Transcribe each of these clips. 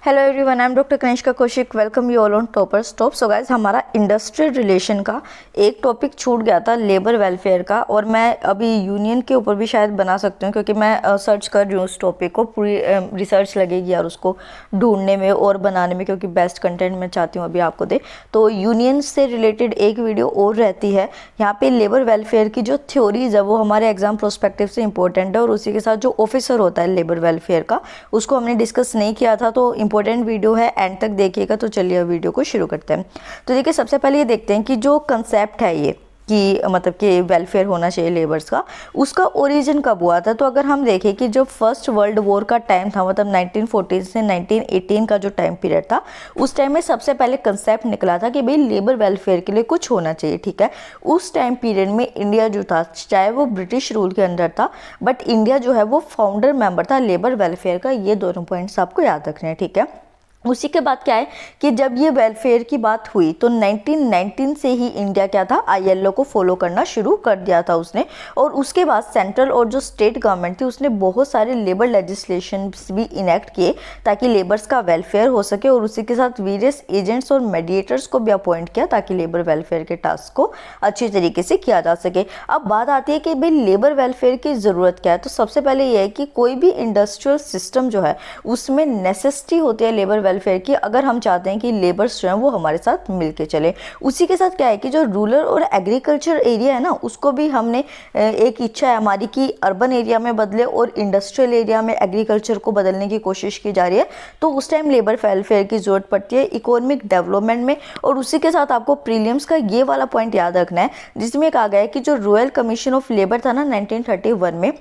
Hello everyone, I am doctor Kanishka Kaushik. Welcome you all on topper stop. So guys, हमारा industrial relation का एक topic छूट गया था, लेबर वेलफेयर का, और मैं अभी यूनियन के ऊपर भी शायद बना सकती हूँ क्योंकि मैं सर्च कर रही हूँ उस टॉपिक को। पूरी रिसर्च लगेगी यार उसको ढूंढने में और बनाने में, क्योंकि बेस्ट कंटेंट मैं चाहती हूँ अभी आपको दे। तो यूनियन से रिलेटेड एक वीडियो और रहती है यहाँ पे। लेबर वेलफेयर की जो थ्योरीज है वो हमारे एग्जाम प्रोस्पेक्टिव से इंपॉर्टेंट है, और उसी के साथ जो ऑफिसर होता है लेबर वेलफेयर का, उसको हमने डिस्कस नहीं किया था। तो इंपॉर्टेंट वीडियो है, एंड तक देखिएगा। तो चलिए अब वीडियो को शुरू करते हैं। तो देखिए, सबसे पहले ये देखते हैं कि जो कंसेप्ट है ये कि मतलब कि वेलफेयर होना चाहिए लेबर्स का, उसका ओरिजिन कब हुआ था। तो अगर हम देखें कि जो फर्स्ट वर्ल्ड वॉर का टाइम था, मतलब 1914 से 1918 का जो टाइम पीरियड था, उस टाइम में सबसे पहले कंसेप्ट निकला था कि भाई लेबर वेलफेयर के लिए कुछ होना चाहिए। ठीक है, उस टाइम पीरियड में इंडिया जो था, चाहे वो ब्रिटिश रूल के अंदर था, बट इंडिया जो है वो फाउंडर मेंबर था लेबर वेलफेयर का। ये दोनों पॉइंट्स आपको याद रखने हैं। ठीक है, उसी के बाद क्या है कि जब ये वेलफेयर की बात हुई तो 1919 से ही इंडिया क्या था, आईएलओ को फॉलो करना शुरू कर दिया था उसने। और उसके बाद सेंट्रल और जो स्टेट गवर्नमेंट थी उसने बहुत सारे लेबर लेजिस्लेशन भी इनेक्ट किए ताकि लेबर्स का वेलफेयर हो सके, और उसी के साथ वेरियस एजेंट्स और मेडिएटर्स को भी अपॉइंट किया ताकि लेबर वेलफेयर के टास्क को अच्छी तरीके से किया जा सके। अब बात आती है कि भाई लेबर वेलफेयर की ज़रूरत क्या है। तो सबसे पहले ये है कि कोई भी इंडस्ट्रियल सिस्टम जो है उसमें नेसेसिटी होती है लेबर वेलफेयर की, अगर हम चाहते हैं कि लेबर्स जो हैं वो हमारे साथ मिलके चले। उसी के साथ क्या है कि जो रूरल और एग्रीकल्चर एरिया है ना, उसको भी हमने एक इच्छा है हमारी कि अर्बन एरिया में बदले और इंडस्ट्रियल एरिया में एग्रीकल्चर को बदलने की कोशिश की जा रही है। तो उस टाइम लेबर वेलफेयर की जरूरत पड़ती है इकोनॉमिक डेवलपमेंट में। और उसी के साथ आपको प्रीलिम्स का ये वाला पॉइंट याद रखना है, जिसमें कहा गया है कि जो रॉयल कमीशन ऑफ लेबर था ना 1931 में,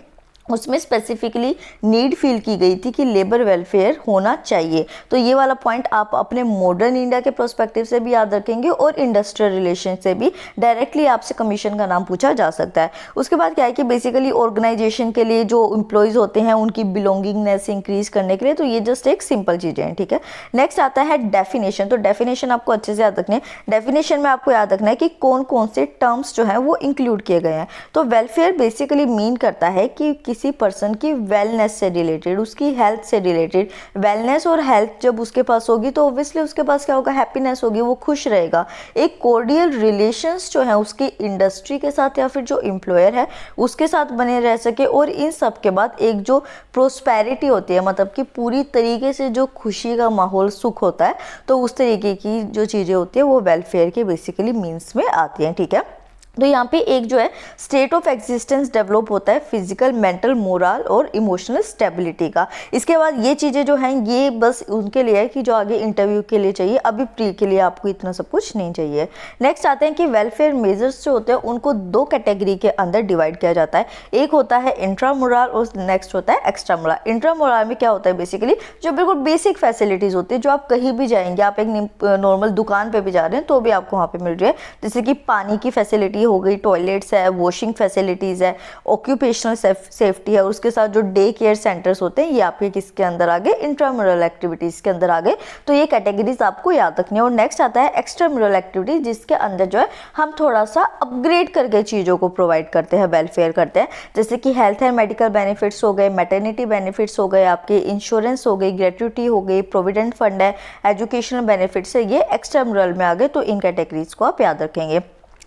उसमें स्पेसिफिकली नीड फील की गई थी कि लेबर वेलफेयर होना चाहिए। तो ये वाला पॉइंट आप अपने मॉडर्न इंडिया के प्रोस्पेक्टिव से भी याद रखेंगे, और इंडस्ट्रियल रिलेशन से भी डायरेक्टली आपसे कमीशन का नाम पूछा जा सकता है। उसके बाद क्या है कि बेसिकली ऑर्गेनाइजेशन के लिए जो एम्प्लॉयज़ होते हैं उनकी बिलोंगिंगनेस इंक्रीज करने के लिए, तो ये जस्ट एक सिंपल चीज़ें हैं। ठीक है, नेक्स्ट आता है डेफिनेशन। तो डेफिनेशन आपको अच्छे से याद रखने हैं। डेफिनेशन में आपको याद रखना है कि कौन कौन से टर्म्स जो हैं वो इंक्लूड किए गए हैं। तो वेलफेयर बेसिकली मीन करता है कि किसी पर्सन की वेलनेस से रिलेटेड, उसकी हेल्थ से रिलेटेड। वेलनेस और हेल्थ जब उसके पास होगी तो ऑब्वियसली उसके पास क्या होगा, हैप्पीनेस होगी, वो खुश रहेगा। एक कोर्डियल रिलेशंस जो है उसकी इंडस्ट्री के साथ या फिर जो एम्प्लॉयर है उसके साथ बने रह सके। और इन सब के बाद एक जो प्रोस्पेरिटी होती है, मतलब कि पूरी तरीके से जो खुशी का माहौल, सुख होता है, तो उस तरीके की जो चीज़ें होती है वो वेलफेयर के बेसिकली मीन्स में आती हैं। ठीक है, तो यहाँ पे एक जो है स्टेट ऑफ एग्जिस्टेंस डेवलप होता है फिजिकल, मेंटल, मोरल और इमोशनल स्टेबिलिटी का। इसके बाद ये चीज़ें जो हैं ये बस उनके लिए है कि जो आगे इंटरव्यू के लिए चाहिए, अभी प्री के लिए आपको इतना सब कुछ नहीं चाहिए। नेक्स्ट आते हैं कि वेलफेयर मेजर्स जो होते हैं उनको दो कैटेगरी के अंदर डिवाइड किया जाता है। एक होता है इंट्रा मोरल और नेक्स्ट होता है एक्स्ट्रा मोरल। इंट्रा मोरल में क्या होता है, बेसिकली जो बिल्कुल बेसिक फैसिलिटीज़ होती है, जो आप कहीं भी जाएंगे, आप एक नॉर्मल दुकान पर भी जा रहे हैं तो भी आपको वहाँ पर मिल रही है, जैसे कि पानी की फैसिलिटी हो गई, टॉयलेट्स है, वॉशिंग फैसिलिटीज़ है, ऑक्यूपेशनल सेफ्टी है, और उसके साथ जो डे केयर सेंटर्स होते हैं ये आपके किसके अंदर आ गए, इंट्राम्यूरल एक्टिविटीज़ के अंदर आ गए। तो ये कैटेगरीज आपको याद रखनी है। और नेक्स्ट आता है एक्स्ट्राम्यूरल एक्टिविटीज़, जिसके अंदर जो है हम थोड़ा सा अपग्रेड करके चीज़ों को प्रोवाइड करते हैं, वेलफेयर करते हैं, जैसे कि हेल्थ एंड मेडिकल बेनिफिट्स हो गए, मैटरनिटी बेनिफिट्स हो गए, आपके इंश्योरेंस हो गई, ग्रेट्युटी हो गई, प्रोविडेंट फंड है, एजुकेशनल बेनिफिट्स है, ये एक्स्ट्राम्यूरल में आ गए। तो इन कैटेगरीज को आप याद रखेंगे।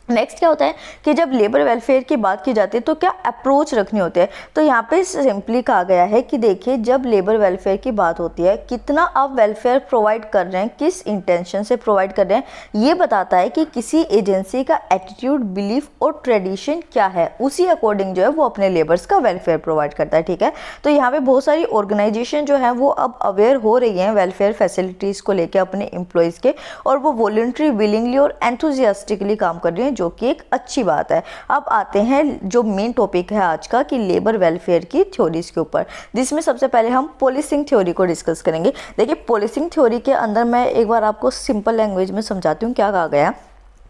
नेक्स्ट क्या होता है कि जब लेबर वेलफेयर की बात की जाती है तो क्या अप्रोच रखनी होती है। तो यहाँ पे सिंपली कहा गया है कि देखिए, जब लेबर वेलफेयर की बात होती है, कितना आप वेलफेयर प्रोवाइड कर रहे हैं, किस इंटेंशन से प्रोवाइड कर रहे हैं, ये बताता है कि किसी एजेंसी का एटीट्यूड, बिलीफ और ट्रेडिशन क्या है। उसी अकॉर्डिंग जो है वो अपने लेबर्स का वेलफेयर प्रोवाइड करता है। ठीक है, तो यहाँ पे बहुत सारी ऑर्गेनाइजेशन जो है वो अब अवेयर हो रही हैं वेलफेयर फैसिलिटीज़ को लेकर अपने एम्प्लॉयज़ के, और वो वॉलंटरी, विलिंगली और एंथुजियास्टिकली काम कर रही हैं, जो कि एक अच्छी बात है। अब आते हैं जो मेन टॉपिक है आज का, कि लेबर वेलफेयर की थ्योरीज के ऊपर, जिसमें सबसे पहले हम पॉलिसिंग थ्योरी को डिस्कस करेंगे। देखिए, पॉलिसिंग थ्योरी के अंदर मैं एक बार आपको सिंपल लैंग्वेज में समझाती हूँ क्या कहा गया।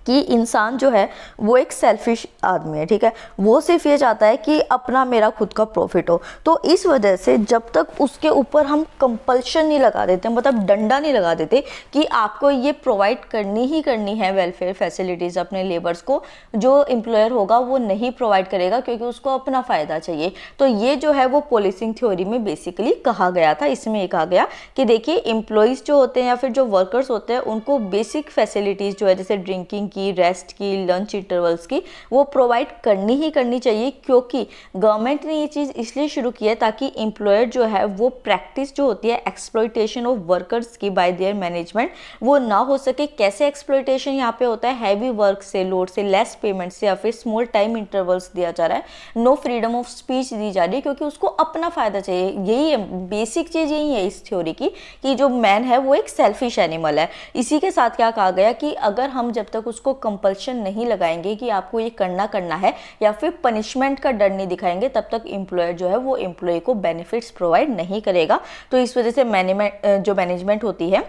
कि इंसान जो है वो एक सेल्फिश आदमी है, ठीक है। वो सिर्फ ये चाहता है कि अपना मेरा खुद का प्रॉफिट हो। तो इस वजह से जब तक उसके ऊपर हम कंपल्शन नहीं लगा देते, मतलब डंडा नहीं लगा देते कि आपको ये प्रोवाइड करनी ही करनी है वेलफेयर फैसिलिटीज़ अपने लेबर्स को, जो एम्प्लॉयर होगा वो नहीं प्रोवाइड करेगा क्योंकि उसको अपना फ़ायदा चाहिए। तो ये जो है वो पॉलिसिंग थ्योरी में बेसिकली कहा गया था। इसमें ये कहा गया कि देखिए एम्प्लॉयज़ जो होते हैं या फिर जो वर्कर्स होते हैं उनको बेसिक फैसिलिटीज़ जो है जैसे ड्रिंकिंग की, रेस्ट की, लंच इंटरवल्स की, वो प्रोवाइड करनी ही करनी चाहिए, क्योंकि गवर्नमेंट ने ये चीज़ इसलिए शुरू की है ताकि एम्प्लॉयर जो है वो प्रैक्टिस जो होती है एक्सप्लॉइटेशन ऑफ वर्कर्स की बाय देयर मैनेजमेंट वो ना हो सके। कैसे एक्सप्लॉइटेशन यहाँ पे होता है? हैवी वर्क से, लोड से, लेस पेमेंट से, या फिर स्मॉल टाइम इंटरवल्स दिया जा रहा है, नो फ्रीडम ऑफ स्पीच दी जा रही है, क्योंकि उसको अपना फायदा चाहिए। यही है बेसिक चीज़, यही है इस थ्योरी की कि जो मैन है वो एक सेल्फिश एनिमल है। इसी के साथ क्या कहा गया कि अगर हम जब तक उसको कंपल्शन नहीं लगाएंगे कि आपको ये करना है, या फिर पनिशमेंट का डर नहीं दिखाएंगे, तब तक एम्प्लॉयर जो है वो एम्प्लॉय को बेनिफिट्स प्रोवाइड नहीं करेगा। तो इस वजह से मैनेजमेंट होती है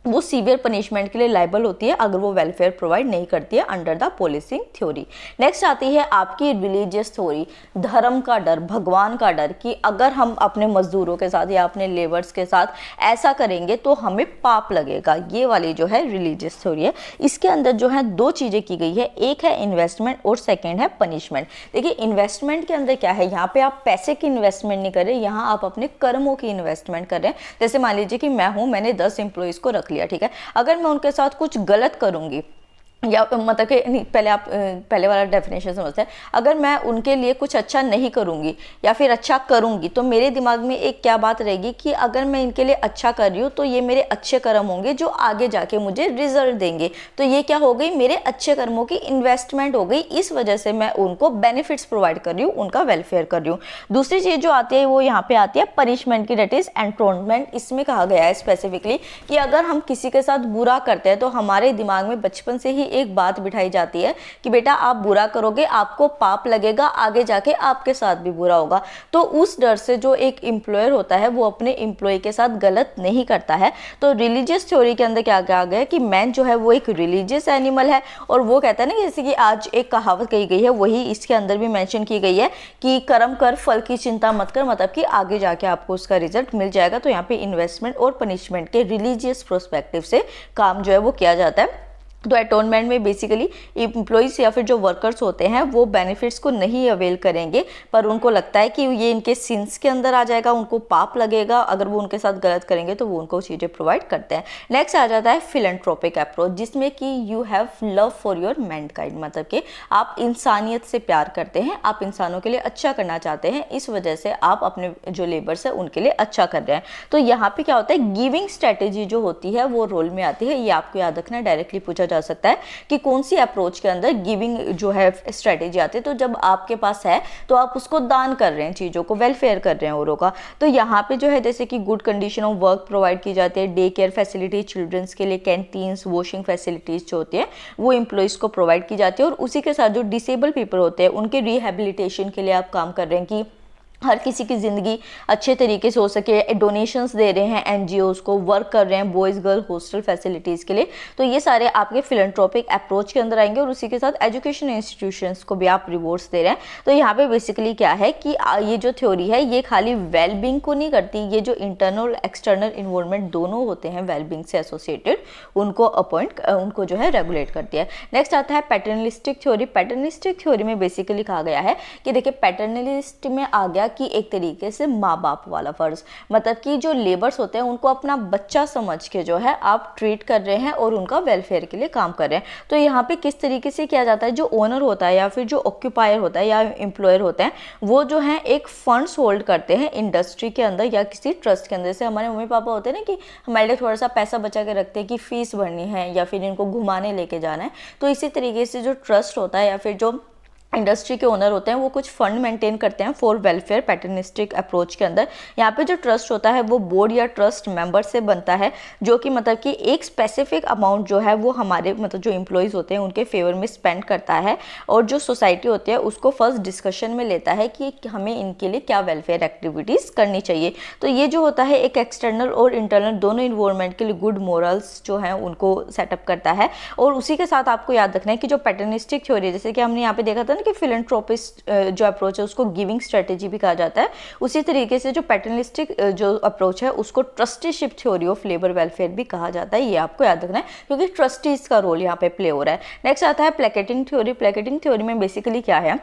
वो सीवियर पनिशमेंट के लिए लाइबल होती है अगर वो वेलफेयर प्रोवाइड नहीं करती है under the policing theory. Next आती है आपकी रिलीजियस थ्योरी, धर्म का डर, भगवान का डर, कि अगर हम अपने मजदूरों के साथ या अपने लेबर्स के साथ ऐसा करेंगे तो हमें पाप लगेगा। ये वाली जो है रिलीजियस थ्योरी है। इसके अंदर जो है दो चीज़ें की गई है, एक है इन्वेस्टमेंट और सेकेंड है पनिशमेंट। देखिए इन्वेस्टमेंट के अंदर क्या है, यहाँ पे आप पैसे की इन्वेस्टमेंट नहीं कर रहे, यहाँ आप अपने कर्मों की इन्वेस्टमेंट कर रहे हैं। जैसे मान लीजिए कि मैं हूँ, मैंने 10 एम्प्लॉयज़ को रख लिया, ठीक है। अगर मैं उनके साथ कुछ गलत करूंगी, या मतलब कि नहीं, पहले वाला डेफिनेशन समझते हैं। अगर मैं उनके लिए कुछ अच्छा नहीं करूंगी या फिर अच्छा करूंगी, तो मेरे दिमाग में एक क्या बात रहेगी कि अगर मैं इनके लिए अच्छा कर रही हूँ तो ये मेरे अच्छे कर्म होंगे जो आगे जाके मुझे रिजल्ट देंगे। तो ये क्या हो गई, मेरे अच्छे कर्मों की इन्वेस्टमेंट हो गई। इस वजह से मैं उनको बेनिफिट्स प्रोवाइड कर रही हूँ, उनका वेलफेयर कर रही हूँ। दूसरी चीज़ जो आती है वो यहाँ पे आती है पनिशमेंट की, डेट इज एंटोनमेंट। इसमें कहा गया है स्पेसिफिकली कि अगर हम किसी के साथ बुरा करते हैं तो हमारे दिमाग में बचपन से ही एक बात बिठाई जाती है कि बेटा आप बुरा करोगे आपको पाप लगेगा, आगे जाके आपके साथ भी बुरा होगा। तो उस डर से जो एक एम्प्लॉयर होता है वो अपने एम्प्लॉय के साथ गलत नहीं करता है। तो रिलीजियस थ्योरी के अंदर क्या कहा गया कि मैन जो है वो एक रिलीजियस एनिमल है, और वो कहता है ना, जैसे कि आज एक कहावत कही गई है वही इसके अंदर भी मेंशन की गई है कि कर्म कर फल की चिंता मत कर, मतलब कि आगे जाके आपको उसका रिजल्ट मिल जाएगा। तो यहाँ पे इन्वेस्टमेंट और पनिशमेंट के रिलीजियस प्रोस्पेक्टिव से काम जो है वो किया जाता है। तो अटोनमेंट में बेसिकली एम्प्लॉइज या फिर जो वर्कर्स होते हैं वो बेनिफिट्स को नहीं अवेल करेंगे, पर उनको लगता है कि ये इनके सिंस के अंदर आ जाएगा, उनको पाप लगेगा अगर वो उनके साथ गलत करेंगे, तो वो उनको चीज़ें प्रोवाइड करते हैं। नेक्स्ट आ जाता है फिलैंथ्रोपिक अप्रोच, जिसमें कि you have love for your Mankind, मतलब कि आप इंसानियत से प्यार करते हैं, आप इंसानों के लिए अच्छा करना चाहते हैं, इस वजह से आप अपने जो लेबर्स है उनके लिए अच्छा कर रहे हैं। तो यहाँ पे क्या होता है, गिविंग स्ट्रेटेजी जो होती है वो रोल में आती है। ये आपको याद रखना है, डायरेक्टली पूछा जा सकता है कि कौन सी अप्रोच के अंदर गिविंग जो है स्ट्रेटेजी आती है। तो जब आपके पास है तो आप उसको दान कर रहे हैं, चीज़ों को वेलफेयर कर रहे हैं औरों का। तो यहाँ पे जो है जैसे कि good condition of work provide की जाती है, डे केयर फैसिलिटी चिल्ड्रंस के लिए, कैंटीन्स, वॉशिंग फैसिलिटीज़ जो होती है वो एम्प्लॉइज़ को प्रोवाइड की जाती है। और उसी के साथ जो डिसेबल पीपल होते हैं उनके रिहेबिलिटेशन के लिए आप काम कर रहे हैं कि हर किसी की ज़िंदगी अच्छे तरीके से हो सके। डोनेशंस दे रहे हैं एनजीओज को, वर्क कर रहे हैं बॉयज़ गर्ल हॉस्टल फैसिलिटीज़ के लिए। तो ये सारे आपके फिलैंथ्रोपिक अप्रोच के अंदर आएंगे। और उसी के साथ एजुकेशन इंस्टीट्यूशंस को भी आप रिवॉर्ड्स दे रहे हैं। तो यहाँ पे बेसिकली क्या है कि ये जो थ्योरी है ये खाली वेलबींग को नहीं करती, ये जो इंटरनल एक्सटर्नल इन्वायरमेंट दोनों होते हैं वेलबींग से एसोसिएटेड, उनको जो है रेगुलेट करती है। नेक्स्ट आता है पैटर्नलिस्टिक थ्योरी। पैटर्नलिस्टिक थ्योरी में बेसिकली कहा गया है कि देखिए पैटर्नलिस्ट में आ गया कि एक तरीके से माँ बाप वाला फर्ज, मतलब कि जो लेबर्स होते हैं उनको अपना बच्चा समझ के जो है आप ट्रीट कर रहे हैं और उनका वेलफेयर के लिए काम कर रहे हैं। तो यहाँ पे किस तरीके से किया जाता है, जो ओनर होता है या फिर जो ऑक्यूपायर होता है या एम्प्लॉयर होते हैं वो जो है एक फंड्स होल्ड करते हैं इंडस्ट्री के अंदर या किसी ट्रस्ट के अंदर। जैसे हमारे मम्मी पापा होते हैं ना कि हमारे लिए थोड़ा सा पैसा बचा के रखते हैं कि फीस भरनी है या फिर इनको घुमाने लेके जाना है। तो इसी तरीके से जो ट्रस्ट होता है या फिर जो इंडस्ट्री के ओनर होते हैं वो कुछ फंड मेंटेन करते हैं फॉर वेलफेयर पैटर्निस्टिक अप्रोच के अंदर। यहाँ पे जो ट्रस्ट होता है वो बोर्ड या ट्रस्ट मेंबर से बनता है, जो कि मतलब कि एक स्पेसिफिक अमाउंट जो है वो हमारे मतलब जो एम्प्लॉयज़ होते हैं उनके फेवर में स्पेंड करता है, और जो सोसाइटी होती है उसको फर्स्ट डिस्कशन में लेता है कि हमें इनके लिए क्या वेलफेयर एक्टिविटीज़ करनी चाहिए। तो ये जो होता है एक एक्सटर्नल और इंटरनल दोनों इन्वायरमेंट के लिए गुड मोरल्स जो हैं उनको सेटअप करता है। और उसी के साथ आपको याद रखना है कि जो पैटर्निस्टिक थ्योरी है, जैसे कि हमने यहाँ पे देखा था कि फिलैंथ्रोपिस्ट जो अप्रोच है उसको गिविंग स्ट्रेटेजी भी कहा जाता है, उसी तरीके से जो पैटर्निस्टिक जो अप्रोच है उसको trusteeship theory of labour welfare भी कहा जाता है। ये आपको याद रखना है क्योंकि ट्रस्टीज का रोल यहाँ पे प्ले हो रहा है। नेक्स्ट आता है प्लेकेटिंग थ्योरी। प्लेकेटिंग थ्योरी में बेसिकली क्या है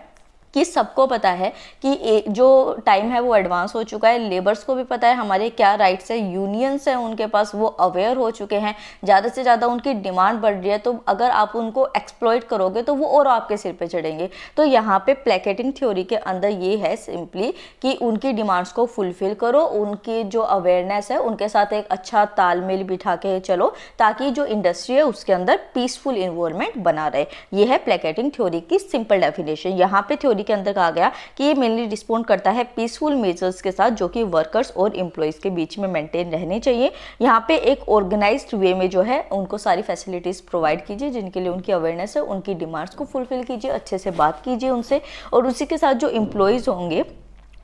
कि सबको पता है कि जो टाइम है वो एडवांस हो चुका है, लेबर्स को भी पता है हमारे क्या राइट्स है, यूनियंस हैं उनके पास वो अवेयर हो चुके हैं, ज़्यादा से ज़्यादा उनकी डिमांड बढ़ रही है, तो अगर आप उनको एक्सप्लॉइट करोगे तो वो और आपके सिर पे चढ़ेंगे। तो यहाँ पे प्लेकेटिंग थ्योरी के अंदर ये है सिंपली कि उनकी डिमांड्स को फुलफिल करो, उनकी जो अवेयरनेस है उनके साथ एक अच्छा तालमेल बिठा के चलो, ताकि जो इंडस्ट्री है उसके अंदर पीसफुल इन्वायरमेंट बना रहे। ये है प्लेकेटिंग थ्योरी की सिंपल डेफिनेशन। यहाँ पे थ्योरी के अंदर कहा गया कि ये मेनली रिस्पोंड करता है पीसफुल मेजर्स के साथ जो कि वर्कर्स और एम्प्लॉयज के बीच में मेंटेन रहने चाहिए। यहाँ पे एक ऑर्गेनाइज्ड वे में जो है उनको सारी फैसिलिटीज प्रोवाइड कीजिए जिनके लिए उनकी अवेयरनेस है, उनकी डिमांड्स को फुलफिल कीजिए, अच्छे से बात कीजिए उनसे, और उसी के साथ जो एम्प्लॉयज होंगे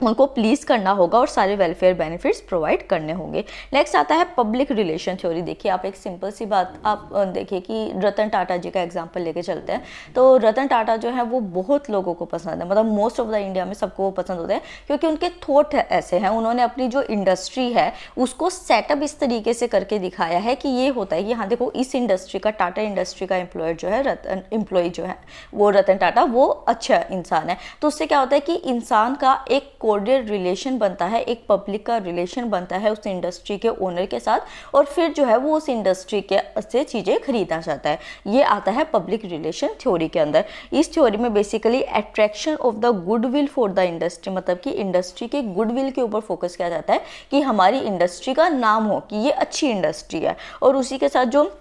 उनको प्लीज करना होगा और सारे वेलफेयर बेनिफिट्स प्रोवाइड करने होंगे। नेक्स्ट आता है पब्लिक रिलेशन थ्योरी। देखिए आप एक सिंपल सी बात आप देखिए कि रतन टाटा जी का एग्जांपल लेके चलते हैं। तो रतन टाटा जो है वो बहुत लोगों को पसंद है, मतलब मोस्ट ऑफ द इंडिया में सबको वो पसंद होते हैं क्योंकि उनके थॉट ऐसे हैं। उन्होंने अपनी जो इंडस्ट्री है उसको सेटअप इस तरीके से करके दिखाया है कि ये होता है कि हाँ देखो इस इंडस्ट्री का, टाटा इंडस्ट्री का एम्प्लॉयर जो है एम्प्लॉय जो है वो रतन टाटा वो अच्छा इंसान है। तो उससे क्या होता है कि इंसान का एक कोऑर्डिनेट रिलेशन बनता है, एक पब्लिक का रिलेशन बनता है उस इंडस्ट्री के ओनर के साथ, और फिर जो है वो उस इंडस्ट्री के से चीज़ें खरीदना चाहता है। ये आता है पब्लिक रिलेशन थ्योरी के अंदर। इस थ्योरी में basically attraction of the goodwill for the industry, मतलब कि इंडस्ट्री के गुडविल के ऊपर फोकस किया जाता है कि हमारी इंडस्ट्री का नाम हो कि ये अच्छी इंडस्ट्री है, और उसी के साथ जो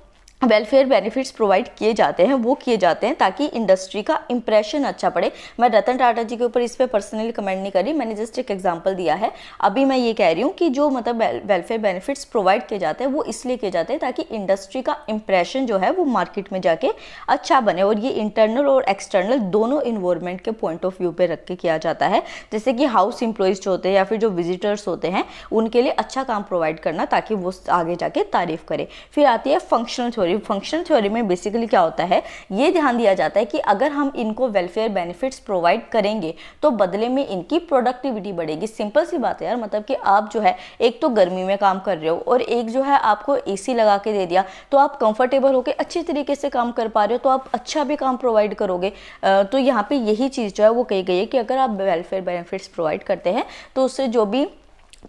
वेलफेयर बेनिफिट्स प्रोवाइड किए जाते हैं वो किए जाते हैं ताकि इंडस्ट्री का इंप्रेशन अच्छा पड़े। मैं रतन टाटा जी के ऊपर इस पर पर्सनली कमेंट नहीं कर रही, मैंने जस्ट एक एग्जांपल दिया है। अभी मैं ये कह रही हूँ कि जो मतलब वेलफेयर बेनिफिट्स प्रोवाइड किए जाते हैं वो इसलिए किए जाते हैं ताकि इंडस्ट्री का इंप्रेशन जो है वो मार्केट में जाके अच्छा बने, और ये इंटरनल और एक्सटर्नल दोनों इन्वायरमेंट के पॉइंट ऑफ व्यू पे रख के किया जाता है। जैसे कि हाउस एम्प्लॉयज जो होते हैं या फिर जो विजिटर्स होते हैं उनके लिए अच्छा काम प्रोवाइड करना ताकि वो आगे जाके तारीफ करे। फिर आती है फंक्शनल थ्योरी। फंक्शनल थ्योरी में बेसिकली क्या होता है, ये ध्यान दिया जाता है कि अगर हम इनको वेलफेयर बेनिफिट्स प्रोवाइड करेंगे तो बदले में इनकी प्रोडक्टिविटी बढ़ेगी। सिंपल सी बात है यार, मतलब कि आप जो है एक तो गर्मी में काम कर रहे हो और एक जो है आपको एसी लगा के दे दिया, तो आप कंफर्टेबल होकर अच्छे तरीके से काम कर पा रहे हो, तो आप अच्छा भी काम प्रोवाइड करोगे। तो यहाँ पे यही चीज़ जो है वो कही गई है कि अगर आप वेलफेयर बेनिफिट्स प्रोवाइड करते हैं तो उससे जो भी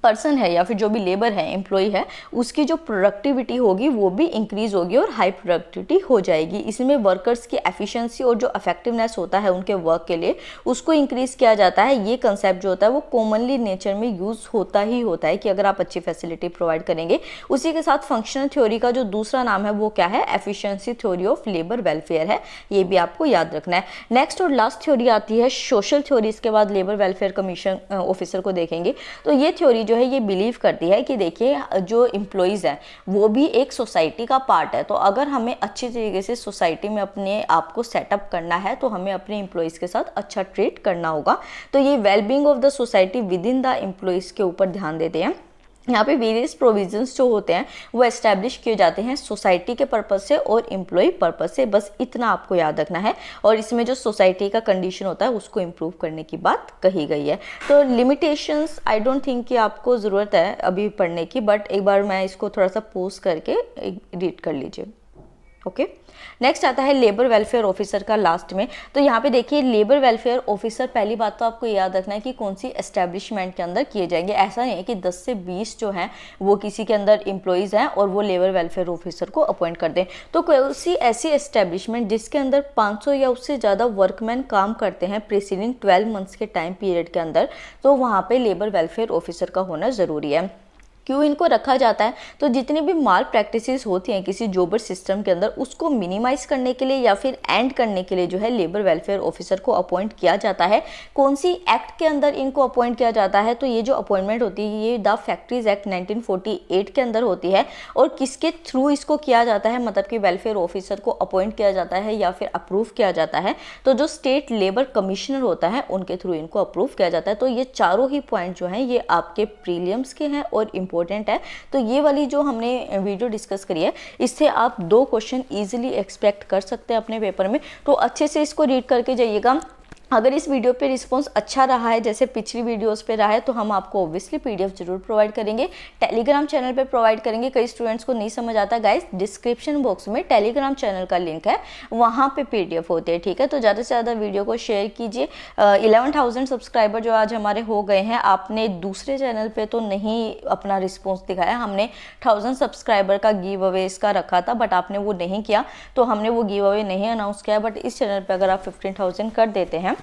पर्सन है या फिर जो भी लेबर है, एम्प्लॉय है, उसकी जो प्रोडक्टिविटी होगी वो भी इंक्रीज होगी और हाई प्रोडक्टिविटी हो जाएगी। इसमें वर्कर्स की एफिशिएंसी और जो इफेक्टिवनेस होता है उनके वर्क के लिए उसको इंक्रीज किया जाता है। ये कंसेप्ट जो होता है वो कॉमनली नेचर में यूज होता ही होता है कि अगर आप अच्छी फैसिलिटी प्रोवाइड करेंगे। उसी के साथ फंक्शनल थ्योरी का जो दूसरा नाम है वो क्या है, efficiency theory of labour welfare है। ये भी आपको याद रखना है। नेक्स्ट और लास्ट थ्योरी आती है सोशल थ्योरी। इसके बाद लेबर वेलफेयर कमीशन ऑफिसर को देखेंगे। तो ये थ्योरी जो है ये बिलीव करती है कि देखिए जो एम्प्लॉयज़ हैं वो भी एक सोसाइटी का पार्ट है, तो अगर हमें अच्छी तरीके से सोसाइटी में अपने आप को सेटअप करना है तो हमें अपने एम्प्लॉयज़ के साथ अच्छा ट्रीट करना होगा। तो ये wellbeing of the society with in the employees के ऊपर ध्यान देते हैं। यहाँ पे वेरियस प्रोविजंस जो होते हैं वो एस्टैब्लिश किए जाते हैं सोसाइटी के पर्पज से और एम्प्लॉय पर्पज से, बस इतना आपको याद रखना है। और इसमें जो सोसाइटी का कंडीशन होता है उसको इम्प्रूव करने की बात कही गई है। तो लिमिटेशंस आई डोंट थिंक कि आपको ज़रूरत है अभी पढ़ने की, बट एक बार मैं इसको थोड़ा सा पोज करके रीड कर लीजिए। ओके, नेक्स्ट आता है लेबर वेलफेयर ऑफिसर का लास्ट में। तो यहाँ पे देखिए लेबर वेलफेयर ऑफिसर, पहली बात तो आपको याद रखना है कि कौन सी एस्टेब्लिशमेंट के अंदर किए जाएंगे। ऐसा नहीं है कि 10 से 20 जो हैं वो किसी के अंदर एम्प्लॉयज़ हैं और वो लेबर वेलफेयर ऑफिसर को अपॉइंट कर दें। तो कोई सी ऐसी एस्टेब्लिशमेंट जिसके अंदर 500 या उससे ज़्यादा वर्कमैन काम करते हैं प्रीसीडिंग 12 मंथ्स के टाइम पीरियड के अंदर, तो वहाँ पर लेबर वेलफेयर ऑफिसर का होना ज़रूरी है। क्यों इनको रखा जाता है? तो जितनी भी माल प्रैक्टिसेस होती हैं किसी जॉबर सिस्टम के अंदर, उसको मिनिमाइज करने के लिए या फिर एंड करने के लिए जो है लेबर वेलफेयर ऑफिसर को अपॉइंट किया जाता है। कौन सी एक्ट के अंदर इनको अपॉइंट किया जाता है? तो ये जो अपॉइंटमेंट होती है ये द फैक्ट्रीज एक्ट 1948 के अंदर होती है। और किसके थ्रू इसको किया जाता है, मतलब कि वेलफेयर ऑफिसर को अपॉइंट किया जाता है या फिर अप्रूव किया जाता है? तो जो स्टेट लेबर कमिश्नर होता है उनके थ्रू इनको अप्रूव किया जाता है। तो ये चारों ही पॉइंट जो हैं ये आपके प्रीलिम्स के हैं और इम्पोर्टेंट है। तो ये वाली जो हमने वीडियो डिस्कस करी है इससे आप 2 क्वेश्चन इजीली एक्सपेक्ट कर सकते हैं अपने पेपर में। तो अच्छे से इसको रीड करके जाइएगा। अगर इस वीडियो पे रिस्पांस अच्छा रहा है जैसे पिछली वीडियोस पे रहा है तो हम आपको ऑब्वियसली पीडीएफ जरूर प्रोवाइड करेंगे, टेलीग्राम चैनल पे प्रोवाइड करेंगे। कई स्टूडेंट्स को नहीं समझ आता गाइस, डिस्क्रिप्शन बॉक्स में टेलीग्राम चैनल का लिंक है, वहाँ पे पीडीएफ होते हैं, ठीक है। तो ज़्यादा से ज़्यादा वीडियो को शेयर कीजिए। 11,000 सब्सक्राइबर जो आज हमारे हो गए हैं, आपने दूसरे चैनल पर तो नहीं अपना रिस्पॉन्स दिखाया, हमने 1000 सब्सक्राइबर का गिव अवे इसका रखा था बट आपने वो नहीं किया, तो हमने वो गिव अवे नहीं अनाउंस किया। बट इस चैनल पर अगर आप 15,000 कर देते हैं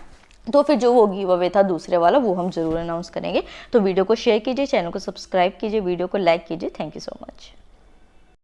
तो फिर जो वो गिव अवे था दूसरे वाला वो हम ज़रूर अनाउंस करेंगे। तो वीडियो को शेयर कीजिए, चैनल को सब्सक्राइब कीजिए, वीडियो को लाइक कीजिए। Thank you so much.